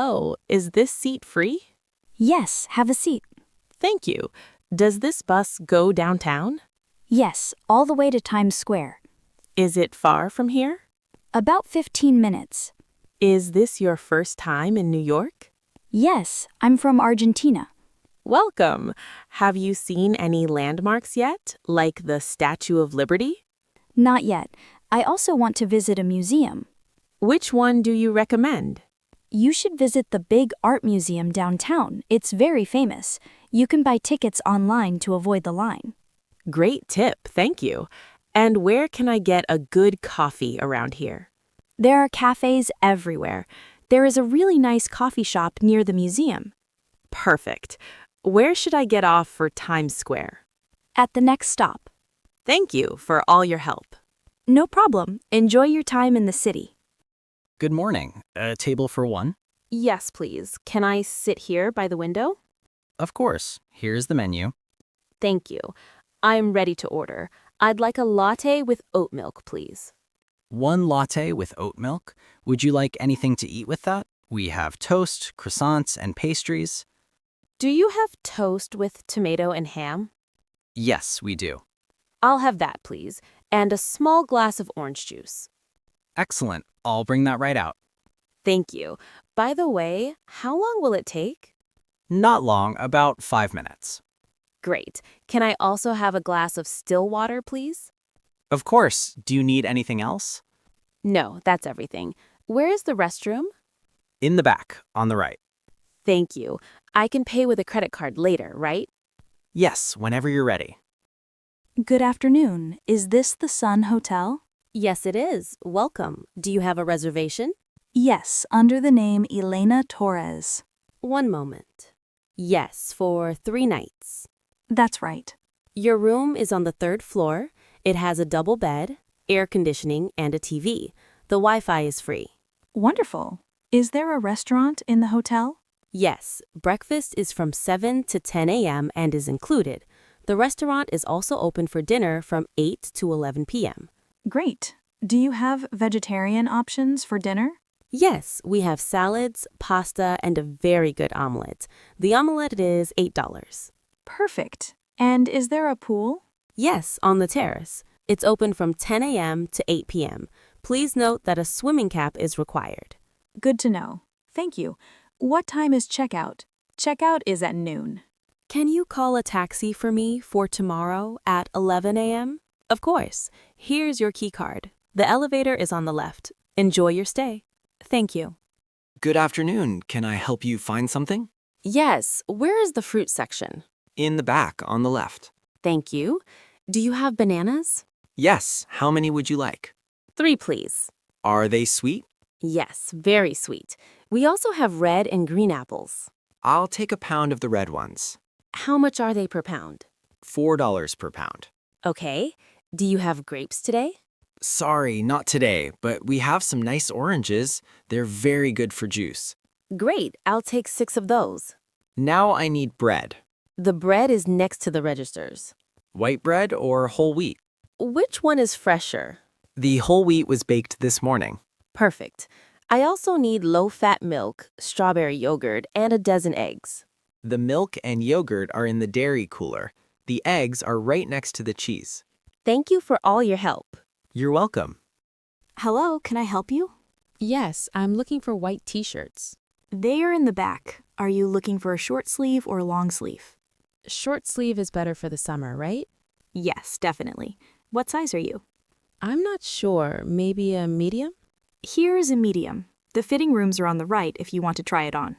Oh, is this seat free? Yes, have a seat. Thank you. Does this bus go downtown? Yes, all the way to Times Square. Is it far from here? About 15 minutes. Is this your first time in New York? Yes, I'm from Argentina. Welcome. Have you seen any landmarks yet, like the Statue of Liberty? Not yet. I also want to visit a museum. Which one do you recommend? You should visit the big art museum downtown. It's very famous. You can buy tickets online to avoid the line. Great tip, thank you. And where can I get a good coffee around here? There are cafes everywhere. There is a really nice coffee shop near the museum. Perfect. Where should I get off for Times Square? At the next stop. Thank you for all your help. No problem. Enjoy your time in the city. Good morning. A table for one? Yes, please. Can I sit here by the window? Of course. Here's the menu. Thank you. I'm ready to order. I'd like a latte with oat milk, please. One latte with oat milk. Would you like anything to eat with that? We have toast, croissants, and pastries. Do you have toast with tomato and ham? Yes, we do. I'll have that, please, and a small glass of orange juice. Excellent. I'll bring that right out. Thank you. By the way, how long will it take? Not long, about 5 minutes. Great. Can I also have a glass of still water, please? Of course. Do you need anything else? No, that's everything. Where is the restroom? In the back, on the right. Thank you. I can pay with a credit card later, right? Yes, whenever you're ready. Good afternoon. Is this the Sun Hotel? Yes, it is. Welcome. Do you have a reservation? Yes, under the name Elena Torres. One moment. Yes, for 3 nights. That's right. Your room is on the 3rd floor. It has a double bed, air conditioning, and a TV. The Wi-Fi is free. Wonderful. Is there a restaurant in the hotel? Yes, breakfast is from 7 to 10 a.m. and is included. The restaurant is also open for dinner from 8 to 11 p.m. Great. Do you have vegetarian options for dinner? Yes, we have salads, pasta, and a very good omelet. The omelet is $8. Perfect. And is there a pool? Yes, on the terrace. It's open from 10 a.m. to 8 p.m. Please note that a swimming cap is required. Good to know. Thank you. What time is checkout? Checkout is at noon. Can you call a taxi for me for tomorrow at 11 a.m.? Of course. Here's your key card. The elevator is on the left. Enjoy your stay. Thank you. Good afternoon. Can I help you find something? Yes, where is the fruit section? In the back, on the left. Thank you. Do you have bananas? Yes, how many would you like? 3, please. Are they sweet? Yes, very sweet. We also have red and green apples. I'll take a pound of the red ones. How much are they per pound? $4 per pound. Okay. Do you have grapes today? Sorry, not today, but we have some nice oranges. They're very good for juice. Great, I'll take 6 of those. Now I need bread. The bread is next to the registers. White bread or whole wheat? Which one is fresher? The whole wheat was baked this morning. Perfect. I also need low-fat milk, strawberry yogurt, and a dozen eggs. The milk and yogurt are in the dairy cooler. The eggs are right next to the cheese. Thank you for all your help. You're welcome. Hello, can I help you? Yes, I'm looking for white t-shirts. They are in the back. Are you looking for a short sleeve or a long sleeve? Short sleeve is better for the summer, right? Yes, definitely. What size are you? I'm not sure. Maybe a medium? Here is a medium. The fitting rooms are on the right if you want to try it on.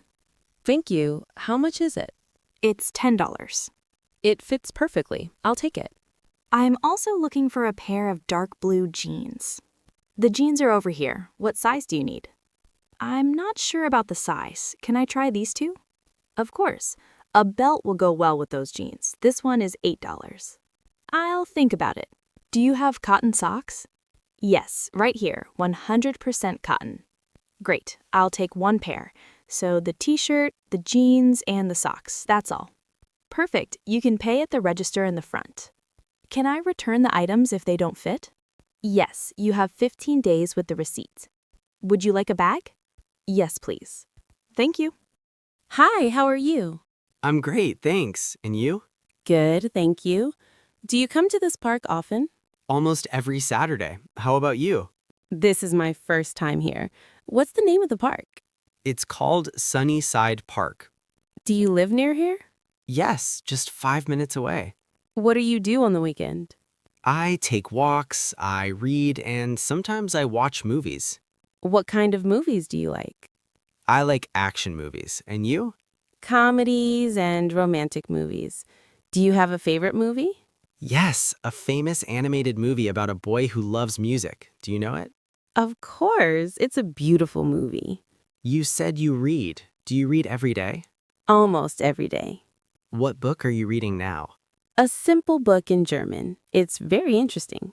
Thank you. How much is it? It's $10. It fits perfectly. I'll take it. I'm also looking for a pair of dark blue jeans. The jeans are over here. What size do you need? I'm not sure about the size. Can I try these two? Of course. A belt will go well with those jeans. This one is $8. I'll think about it. Do you have cotton socks? Yes, right here, 100% cotton. Great, I'll take 1 pair. So the t-shirt, the jeans, and the socks, that's all. Perfect, you can pay at the register in the front. Can I return the items if they don't fit? Yes, you have 15 days with the receipt. Would you like a bag? Yes, please. Thank you. Hi, how are you? I'm great, thanks. And you? Good, thank you. Do you come to this park often? Almost every Saturday. How about you? This is my first time here. What's the name of the park? It's called Sunnyside Park. Do you live near here? Yes, just 5 minutes away. What do you do on the weekend? I take walks, I read, and sometimes I watch movies. What kind of movies do you like? I like action movies. And you? Comedies and romantic movies. Do you have a favorite movie? Yes, a famous animated movie about a boy who loves music. Do you know it? Of course, it's a beautiful movie. You said you read. Do you read every day? Almost every day. What book are you reading now? A simple book in German. It's very interesting.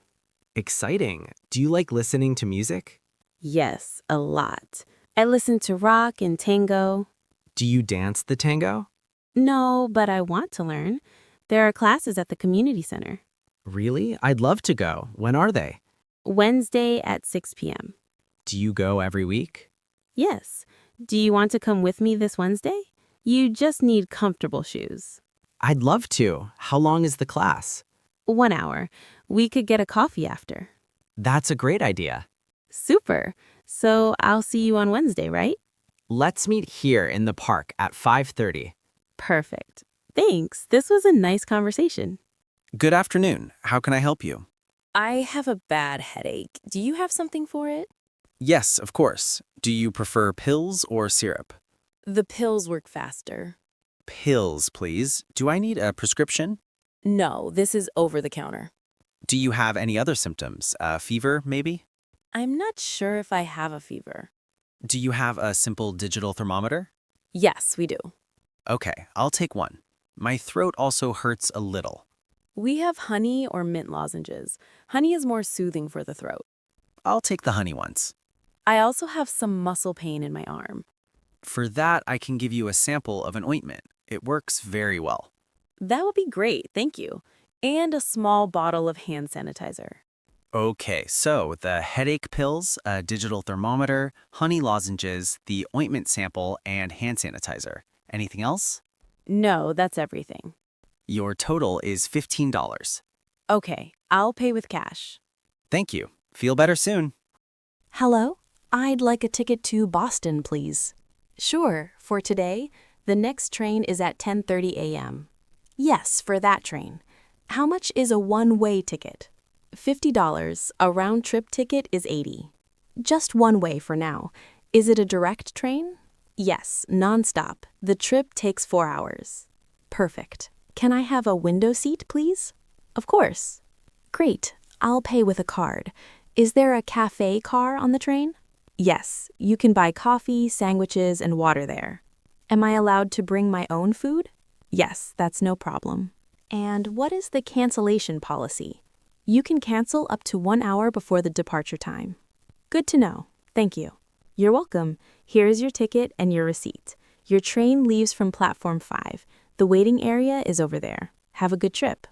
Exciting. Do you like listening to music? Yes, a lot. I listen to rock and tango. Do you dance the tango? No, but I want to learn. There are classes at the community center. Really? I'd love to go. When are they? Wednesday at 6 p.m. Do you go every week? Yes. Do you want to come with me this Wednesday? You just need comfortable shoes. I'd love to. How long is the class? 1 hour. We could get a coffee after. That's a great idea. Super. So I'll see you on Wednesday, right? Let's meet here in the park at 5:30. Perfect. Thanks. This was a nice conversation. Good afternoon. How can I help you? I have a bad headache. Do you have something for it? Yes, of course. Do you prefer pills or syrup? The pills work faster. Pills, please. Do I need a prescription? No, this is over the counter. Do you have any other symptoms? Fever, maybe? I'm not sure if I have a fever. Do you have a simple digital thermometer? Yes, we do. Okay, I'll take one. My throat also hurts a little. We have honey or mint lozenges. Honey is more soothing for the throat. I'll take the honey ones. I also have some muscle pain in my arm. For that, I can give you a sample of an ointment. It works very well. That would be great, thank you. And a small bottle of hand sanitizer. Okay, so the headache pills, a digital thermometer, honey lozenges, the ointment sample, and hand sanitizer. Anything else? No, that's everything. Your total is $15. Okay, I'll pay with cash. Thank you. Feel better soon. Hello? I'd like a ticket to Boston, please. Sure, for today, the next train is at 10:30 a.m. Yes, for that train. How much is a one-way ticket? $50. A round-trip ticket is $80. Just one way for now. Is it a direct train? Yes, nonstop. The trip takes 4 hours. Perfect. Can I have a window seat, please? Of course. Great. I'll pay with a card. Is there a cafe car on the train? Yes, you can buy coffee, sandwiches, and water there. Am I allowed to bring my own food? Yes, that's no problem. And what is the cancellation policy? You can cancel up to 1 hour before the departure time. Good to know. Thank you. You're welcome. Here is your ticket and your receipt. Your train leaves from platform 5. The waiting area is over there. Have a good trip.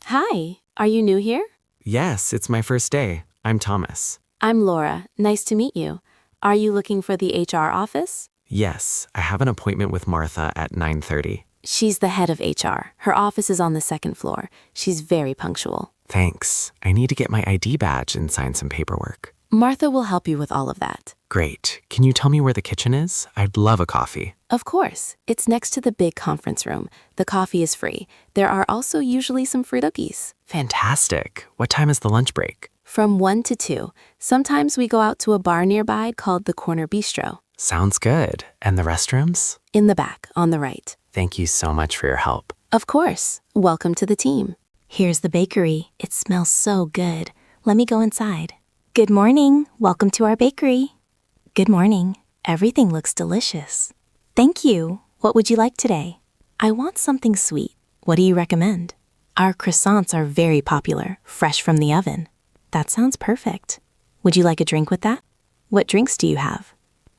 Hi, are you new here? Yes, it's my first day. I'm Thomas. I'm Laura. Nice to meet you. Are you looking for the HR office? Yes, I have an appointment with Martha at 9:30. She's the head of HR. Her office is on the second floor. She's very punctual. Thanks. I need to get my ID badge and sign some paperwork. Martha will help you with all of that. Great. Can you tell me where the kitchen is? I'd love a coffee. Of course. It's next to the big conference room. The coffee is free. There are also usually some free cookies. Fantastic. What time is the lunch break? From 1 to 2. Sometimes we go out to a bar nearby called the Corner Bistro. Sounds good. And the restrooms? In the back, on the right. Thank you so much for your help. Of course. Welcome to the team. Here's the bakery. It smells so good. Let me go inside. Good morning. Welcome to our bakery. Good morning. Everything looks delicious. Thank you. What would you like today? I want something sweet. What do you recommend? Our croissants are very popular, fresh from the oven. That sounds perfect. Would you like a drink with that? What drinks do you have?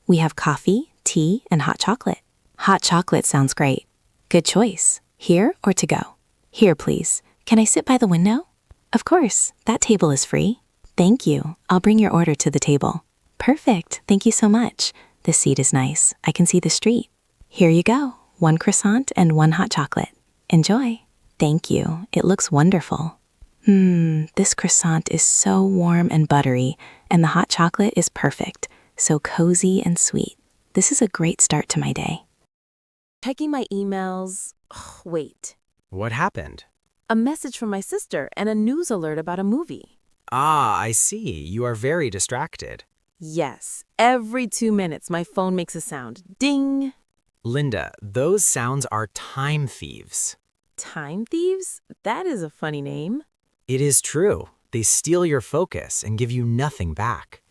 We have coffee, tea, and hot chocolate. Hot chocolate sounds great. Good choice. Here or to go? Here, please. Can I sit by the window? Of course. That table is free. Thank you. I'll bring your order to the table. Perfect. Thank you so much. This seat is nice. I can see the street. Here you go. 1 croissant and 1 hot chocolate. Enjoy. Thank you. It looks wonderful. This croissant is so warm and buttery, and the hot chocolate is perfect, so cozy and sweet. This is a great start to my day. Checking my emails. Wait. What happened? A message from my sister and a news alert about a movie. Ah, I see. You are very distracted. Yes, every 2 minutes my phone makes a sound. Ding! Linda, those sounds are time thieves. Time thieves? That is a funny name. It is true. They steal your focus and give you nothing back.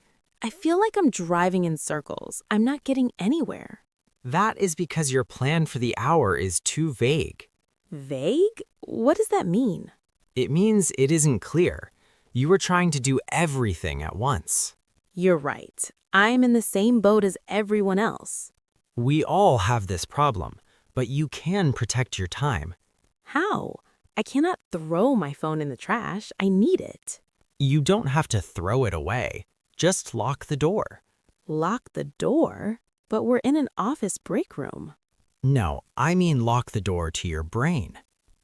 I feel like I'm driving in circles. I'm not getting anywhere. That is because your plan for the hour is too vague. Vague? What does that mean? It means it isn't clear. You were trying to do everything at once. You're right. I'm in the same boat as everyone else. We all have this problem, but you can protect your time. How? I cannot throw my phone in the trash. I need it. You don't have to throw it away. Just lock the door. Lock the door? But we're in an office break room. No, I mean lock the door to your brain.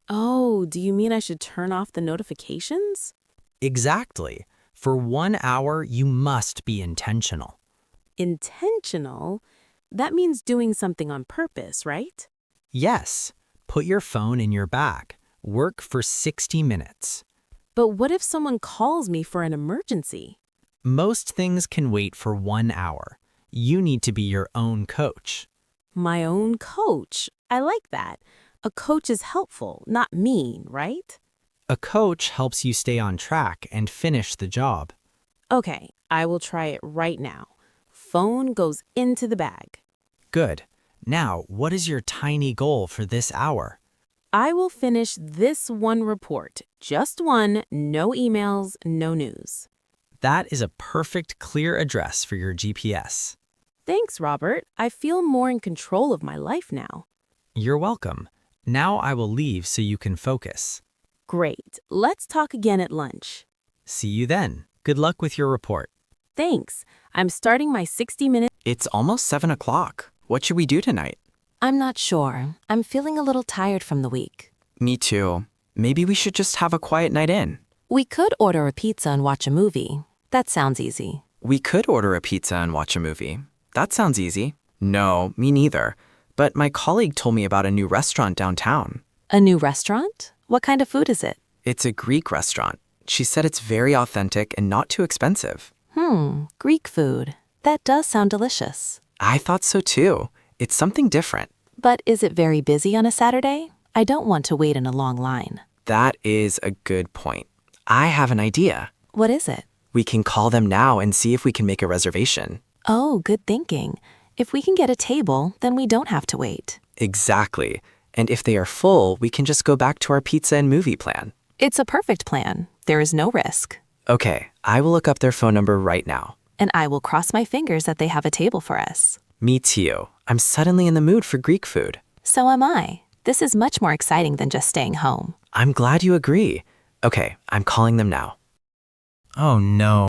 Oh, do you mean I should turn off the notifications? Exactly. For 1 hour, you must be intentional. Intentional? That means doing something on purpose, right? Yes. Put your phone in your bag. Work for 60 minutes. But what if someone calls me for an emergency? Most things can wait for 1 hour. You need to be your own coach. My own coach. I like that. A coach is helpful, not mean, right? A coach helps you stay on track and finish the job. Okay, I will try it right now. Phone goes into the bag. Good. Now, what is your tiny goal for this hour? I will finish this one report. Just one, no emails, no news. That is a perfect, clear address for your GPS. Thanks, Robert. I feel more in control of my life now. You're welcome. Now I will leave so you can focus. Great. Let's talk again at lunch. See you then. Good luck with your report. Thanks. I'm starting my 60-minute. It's almost 7 o'clock. What should we do tonight? I'm not sure. I'm feeling a little tired from the week. Me too. Maybe we should just have a quiet night in. We could order a pizza and watch a movie. That sounds easy. We could order a pizza and watch a movie. That sounds easy. No, me neither. But my colleague told me about a new restaurant downtown. A new restaurant? What kind of food is it? It's a Greek restaurant. She said it's very authentic and not too expensive. Greek food. That does sound delicious. I thought so too. It's something different. But is it very busy on a Saturday? I don't want to wait in a long line. That is a good point. I have an idea. What is it? We can call them now and see if we can make a reservation. Oh, good thinking. If we can get a table, then we don't have to wait. Exactly. And if they are full, we can just go back to our pizza and movie plan. It's a perfect plan. There is no risk. Okay, I will look up their phone number right now. And I will cross my fingers that they have a table for us. Me too. I'm suddenly in the mood for Greek food. So am I. This is much more exciting than just staying home. I'm glad you agree. Okay, I'm calling them now. Oh no.